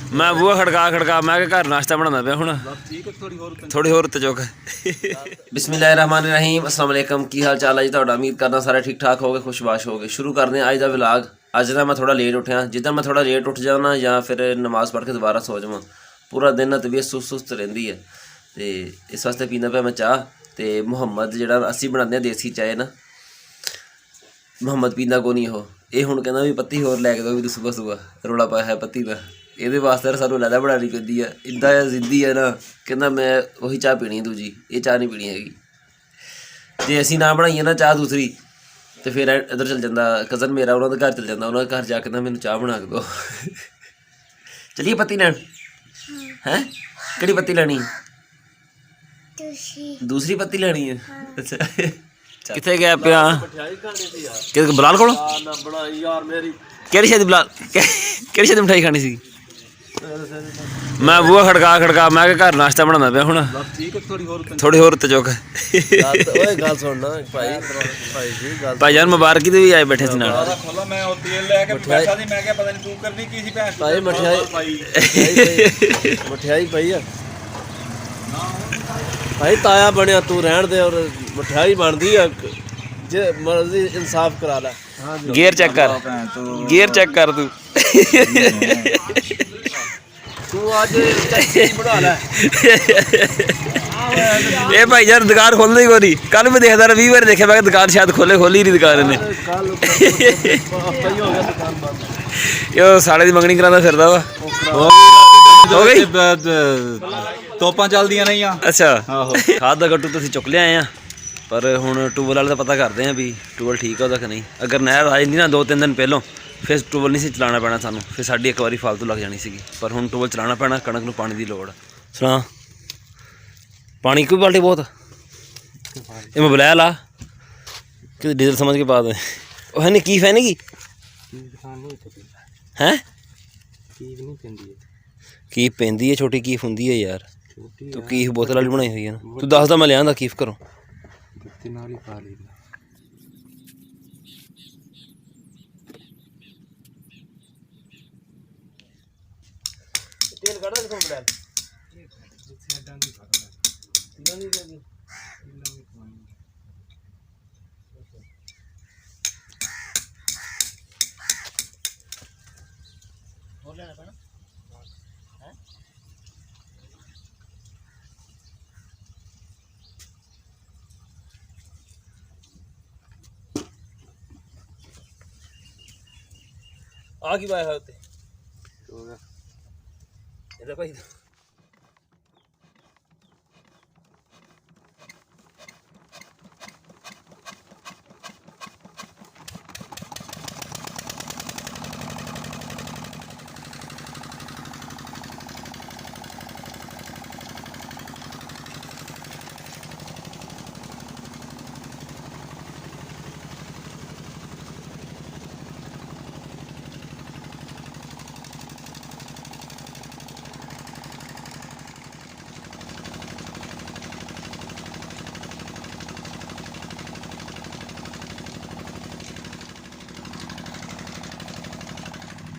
मैं बूहा खड़का खड़का मैं घर नाश्ता बनाना पाया हुण थोड़ी होर उत्ते चुक। बिस्मिल्लाहिर्रहमानिर्रहीम अस्सलाम वालेकुम की हाल चाल है जी तुहाडा। उम्मीद करना सारे ठीक ठाक हो गए खुशबाश हो गए। शुरू करते हैं अज का व्लॉग। अज ना मैं थोड़ा लेट उठिया। जिद्दन मैं थोड़ा लेट उठ जाना या फिर नमाज़ पढ़ के दोबारा सो जावां पूरा दिन ना तबीयत सुस्त रहिंदी है ते इस वास्ते पींदा पिया मैं चाह। ते मुहम्मद जिहड़ा असीं बनांदे आं देसी चाय ना मुहम्मद पींदा को नहीं। ये हुण कहंदा भी पत्ती होर लै के दो भी सुबह सुबह रौला पाया है पत्ती का। ये वास्ते सानूं लैदा बनानी पैंदी है। इदा जिद्दी है ना कहंदा मैं वही चाह पीनी दूजी ये चाह नहीं पीनी हैगी। जे असीं ना बनाईए ना चाह दूसरी तो फिर इधर चल जाता कज़न मेरा उन्होंने घर चल जाता उन्होंने घर जाके ना मैनू चाह बना के दो। चलिए पत्ती लैन हैं किहड़ी पत्ती लैनी दूसरी पत्ती लैनी है। अच्छा कित्थे गया पिया कि बलाल कोल किहड़ी शादी बलाल किहड़ी शादी मिठाई खानी सी। मैं बूहा खड़का खड़का मैं घर नाश्ता बनाना पाया हुण थोड़ी होर उत्ते चुक। भाईजान मुबारकी दे भी आए बैठे सी नाल। मठियाई पई है भाई ताया बनया तू रहन दे और मठियाई बनदी है जे मर्जी इंसाफ करा ला। गियर चेक कर तू तू आज बना लै। ये भाई यार दुकान खोलने ही कोनी। कल मैं देखदा रहा 20 बार देखा मैं दुकान शायद खोली नहीं दुकान ने। यो साले दी मंगनी करांदा फिरदा वा हो गई तोपां चलदियां नहीं आ। अच्छा खाद दा गट्टू तुसीं चुक लिआए आ पर हुण ट्यूबल वाले दा पता करदे आ भी ट्यूबल ठीक है कि नहीं। अगर नहर आ जांदी ना 2-3 दिन पहलों फिर ट्यूबल नहीं सी चलाना पैना सानूं फिर साडी एक बारी फालतू लग जानी सीगी। पर हुण ट्यूबल चलाना पैना कणक नूं पानी दी लोड़। सुना पानी कोई बाल्टी बहुत ये मैं बुलाया ला कि डीजल समझ के पा दे वो है नहीं कीफ है नहीं हैं कीफ पैंदी है छोटी कीफ हुंदी है यार। तू कीफ बोतल वाली बनाई हुई है ना तू दसदा मैं लियांदा कीफ करो। तेल कड़ा लिखो बड़ा आ की पाया है उत्ते इधर भाई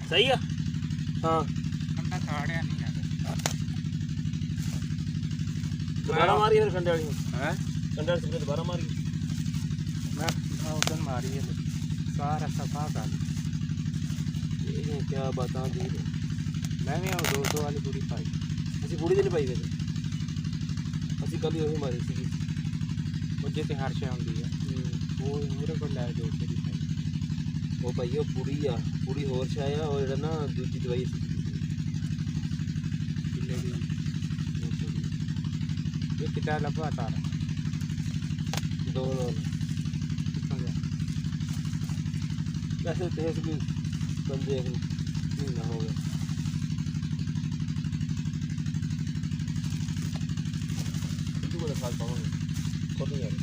सही है। हाँ दोबारा मारी फिर कंडे वाली कंडे वाली से दोबारा मारी मैं उधर मारी है सारा सफा कर ये क्या बता दी मैं भी 200 वाली पूरी पाई ਅਸੀਂ ਬੁੜੀ ਦੇ ਨਹੀਂ ਪਾਈ ਵੇ ਅਸੀਂ ਕੱਲ ਹੀ ਉਹੀ ਮਾਰੀ ਸੀਗੀ ਉਹ ਜਿੱਤੇ ਹਰਸ਼ੇ ਹੁੰਦੀ ਹੈ ਉਹ ਮੇਰੇ ਕੋਲ ਲੈ 200 ਦੀ ਪਾਈ ਉਹ ਭਾਈ ਉਹ ਪੂੜੀ ਆ ਪੂੜੀ ਹੋਰ ਛਾਇਆ ਔਰ ਜਿਹੜਾ ਨਾ ਦੂਜੀ ਦਵਾਈ ਸੀ ਕਿੰਨੇ ਦੀ ਇਹ ਕਿਤਾ ਲੱਭਾ ਤਾਰ ਦੋ ਕਿੱਥੋਂ ਗਿਆ ਵੈਸੇ ਤੇ ਇਸ ਕੋਈ ਬੰਦੇ ਮਹੀਨਾ ਹੋ ਗਿਆ ਤੂੰ ਬੜਾ ਸਾਲ ਪਾਵਾਂਗੇ ਖੁਦ ਨਹੀਂ ਯਾਰ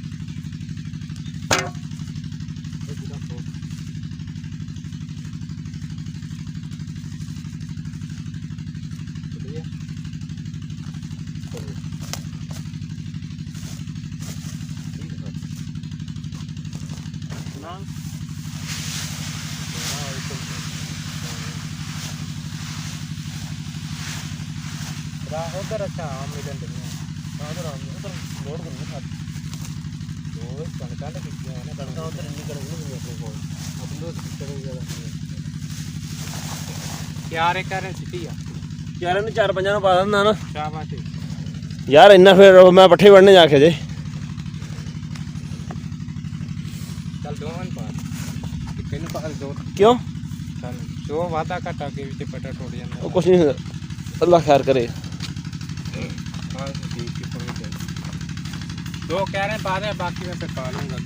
उधर अच्छा आम मिलन नहीं ਉਧਰ ਲੋਡ ਕਰਨਾ ਖਾਦ वो कणका ने किया है ना ਕਣਕਾਂ ਉਧਰ ਇੰਨੀ ਕਣਕ ਨਹੀਂ ਹੁੰਦੀ ਆਪਣੇ ਕੋਲ ਆਪਣੇ ਤੋਂ ਕਿਤੇ ਜ਼ਿਆਦਾ ਹੁੰਦੀ क्या रे करें सिटी आ ਯਾਰ ਇਹਨੂੰ 4-5 ਨੂੰ ਪਾ ਦਿੰਦਾ ਨਾ शाबाश ਯਾਰ ਇੰਨਾ ਫਿਰ ਮੈਂ ਪੱਠੇ ਵੜਨੇ ਜਾ ਕੇ ਜੇ चल दो मन पास किन पास दो ਕਿਉਂ चल दो वादा काटा के विच पटा टूट जांदा ਉਹ ਕੁਛ ਨਹੀਂ ਅੱਲਾ ਖੈਰ ਕਰੇ हां ठीक है पहुंच गए दो कह रहे हैं पा दे बाकी मैं फिर पा लूंगा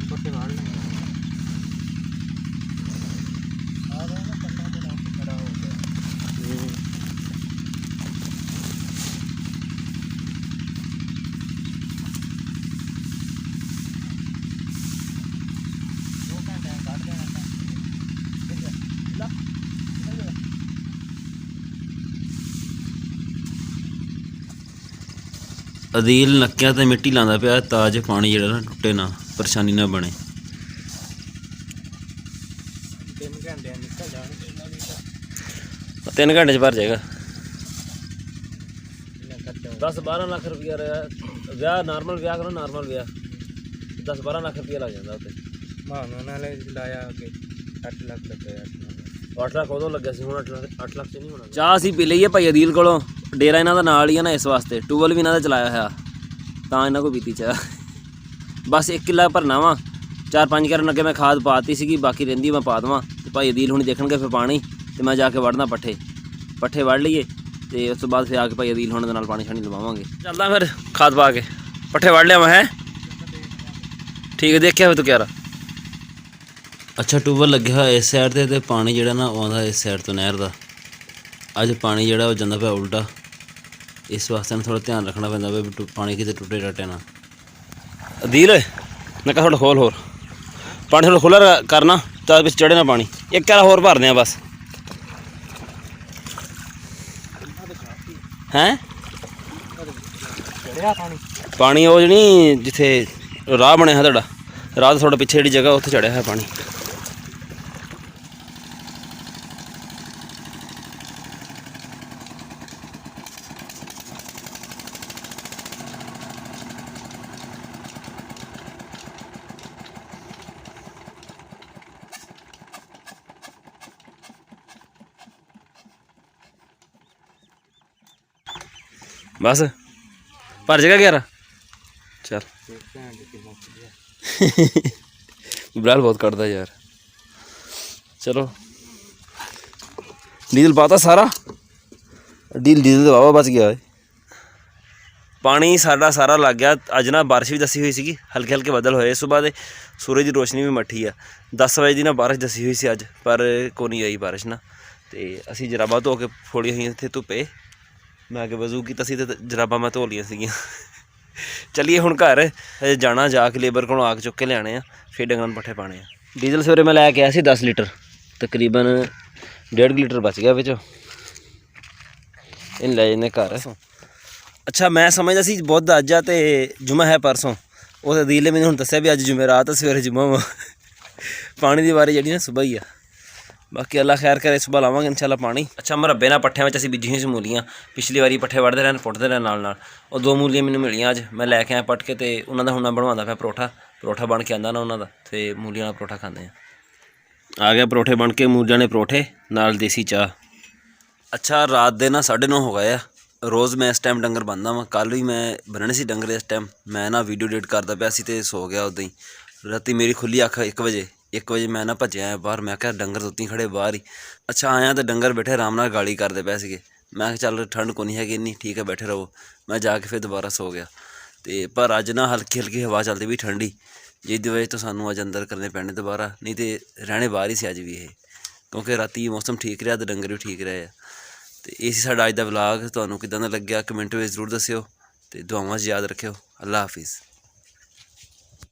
छोटे वाड़ लेंगे आ रहा है ना पन्ना तो नाम खड़ा हो गया ਅਦੀਲ ਨੱਕਿਆਂ ਤੇ ਮਿੱਟੀ ਲਾਉਂਦਾ ਪਿਆ ਤਾਂ ਜੋ ਪਾਣੀ ਜਿਹੜਾ ਨਾ ਟੁੱਟੇ ਨਾ ਪਰੇਸ਼ਾਨੀ ਨਾ ਬਣੇ 3 घंटे निकल जाने इतना भी 3 ਘੰਟੇ ਚ ਭਰ ਜਾਏਗਾ इतना खर्चा 10-12 ਲੱਖ ਰੁਪਇਆ ਵਿਆਹ ਨਾਰਮਲ ਵਿਆਹ ਕਰੋ ਨਾਰਮਲ ਵਿਆਹ 10-12 ਲੱਖ ਰੁਪਇਆ ਲੱਗ ਜਾਂਦਾ ਉੱਤੇ मानो नाले लाया के 8 लाख रुपए 8 ਲੱਖ ਉਦੋਂ ਲੱਗਿਆ ਸੀ ਹੁਣ 8 ਲੱਖ ਚ ਨਹੀਂ ਹੋਣਾ ਚਾਹ ਅਸੀਂ ਪੀ ਲਈਏ ਭਾਈ ਅਦੀਲ ਕੋਲੋਂ ਡੇਰਾ ਇਹਨਾਂ ਦਾ ਨਾਲ ਹੀ ਆ ਨਾ ਇਸ ਵਾਸਤੇ ਟੂਬਲ ਵੀ ਇਹਨਾਂ ਦਾ ਚਲਾਇਆ ਹੋਇਆ ਤਾਂ ਇਹਨਾਂ ਕੋਲ ਪੀਤੀ ਚਾਹ ਬਸ 1 ਕਿੱਲਾ ਭਰਨਾ ਵਾ 4-5 ਕਰਨ ਅੱਗੇ ਮੈਂ ਖਾਦ ਪਾਤੀ ਸੀਗੀ ਬਾਕੀ ਰਹਿੰਦੀ ਮੈਂ ਪਾ ਦੇਵਾਂ ਤੇ ਭਾਈ ਅਦੀਲ ਹੁਣ ਦੇਖਣਗੇ ਫਿਰ ਪਾਣੀ ਤੇ ਮੈਂ ਜਾ ਕੇ ਵੜਨਾ ਪੱਠੇ ਵੜ ਲਈਏ ਤੇ ਉਸ ਤੋਂ ਬਾਅਦ ਫਿਰ ਆ ਕੇ ਭਾਈ ਅਦੀਲ ਹੁਣ ਦੇ ਨਾਲ ਪਾਣੀ ਛਾਣੀ ਲਵਾਵਾਂਗੇ ਚੱਲਦਾ ਫਿਰ ਖਾਦ ਪਾ ਕੇ ਪੱਠੇ ਵੜ ਲਿਆ ਮੈਂ ਹੈ ਠੀਕ ਹੈ ਦੇਖਿਆ ਫਿਰ ਤੂੰ ਕਿਹਾ ਅੱਛਾ ਟਿਊਬਵੈੱਲ ਲੱਗਿਆ ਹੋਇਆ ਇਸ ਸਾਈਡ ਤੇ ਪਾਣੀ ਜਿਹੜਾ ਨਾ ਆਉਂਦਾ ਇਸ ਸਾਈਡ ਤੋਂ ਨਹਿਰ ਦਾ ਅੱਜ ਪਾਣੀ ਜਿਹੜਾ ਉਹ ਜਾਂਦਾ ਪਿਆ ਉਲਟਾ ਇਸ ਵਾਸਤੇ ਥੋੜਾ ਧਿਆਨ ਰੱਖਣਾ ਪੈਂਦਾ ਵੀ ਪਾਣੀ ਕਿਤੇ ਟੁੱਟੇ ਟੱਟੇ ਨਾ ਅਦੀਲ ਨੱਕਾ ਥੋੜਾ ਖੋਲ ਹੋਰ ਪਾਣੀ ਥੋੜਾ ਖੁੱਲ੍ਹਾ ਕਰਨਾ ਤਾਂ ਵਿੱਚ ਚੜੇ ਨਾ ਪਾਣੀ ਇੱਕ ਕਿਆਰਾ ਹੋਰ ਭਰਦੇ ਆ ਬਸ ਹੈਂ चढ़िया पानी ਪਾਣੀ ਉਹ ਜਿਹੜੀ ਜਿੱਥੇ ਰਾਹ ਬਣਿਆ ਹੈ ਤੁਹਾਡਾ ਰਾਹ ਤੋਂ ਥੋੜਾ ਪਿੱਛੇ ਜਿਹੜੀ ਜਗ੍ਹਾ ਉੱਥੇ ਚੜਿਆ ਹੈ ਪਾਣੀ बस भर जाएगा 11 चल देखते हैं कितना चढ़िया इब्राहिम बहुत कटता यार चलो डीजल पाता सारा डीजल वावा बच गया है पानी साडा सारा लग गया अज ना बारिश भी दसी हुई सी हल्के हल्के बदल होए सुबह दे सूरज की रोशनी भी मठी है 10 बजे की ना बारिश दसी हुई सी अज पर को नहीं आई बारिश ना तो असी जराबा धो के फोड़ी हुई इतने धुप्पे मैं आगे वजू की तसी तो जराबा मैं धो लिया सीगियां चलिए हुण घर जाना जाके लेबर को आग चुक के लियाने फिर डंगर पट्ठे पाने डीजल सवेरे मैं लैके आया 10 लीटर तकरीबन 1.5 लीटर बच गया बिच इन लै जाने घर अच्छा मैं समझदा सी बुध अज आ ते जुम्मा है परसों उस अदील ने मैंने हुण दस्सिया भी अज जुमेरात सवेरे जुम्मा वा पानी की बारी जी ना सुबह ही आ बाकी अल्लाह खैर करे सुबह लावांगे इंशाल्लाह पानी अच्छा मरब्बे नाल पट्ठियां विच असीं बीजी होई सी मूलियां पिछली वारी पट्ठे वढ़दे रहन पुੱਟਦੇ रहन नाल नाल और 2 मूलियां मैनूं मिलियां अज मैं लैके आया पट के ते उन्हां दा हुण मैं बनवांदा पिया परोठा बन के आंदा ना उन्हां दा ते मूलियां नाल परोठा खांदे आ गया परोठे बन के मूलियां ने परोठे नाल देसी चाह अच्छा रात दे ना 9:30 हो गए रोज़ मैं इस टाइम डंगर बंदा वा कल भी मैं बन्नने सी डंगर इस टाइम मैं ना वीडियो एडिट करदा पिया सी ते सो गया उदां ही राती मेरी खुली अख 1 बजे मैं ना भज्जिया आया बाहर मैं क्या डंगर उत्ती खड़े बाहर ही अच्छा आया तो डंगर बैठे आराम नाल गाली करते पे सीगे मैं चल ठंड को नहीं हैगी इन्नी ठीक है बैठे रहो मैं जाके फिर दोबारा सो गया तो पर अज ना हल्की हल्की हवा चलती भी ठंडी जिसकी वजह तो सानू अज अंदर करने पैने दोबारा नहीं तो रहने बाहर ही से अज भी ये क्योंकि राती मौसम ठीक रहा तो डंगर भी ठीक रहे तो ये साडा अज दा व्लॉग तुहानू किदां दा लग्गिया कमेंट में जरूर दस्सिओ ते दुआवां च याद रखिओ अल्लाह हाफिज़।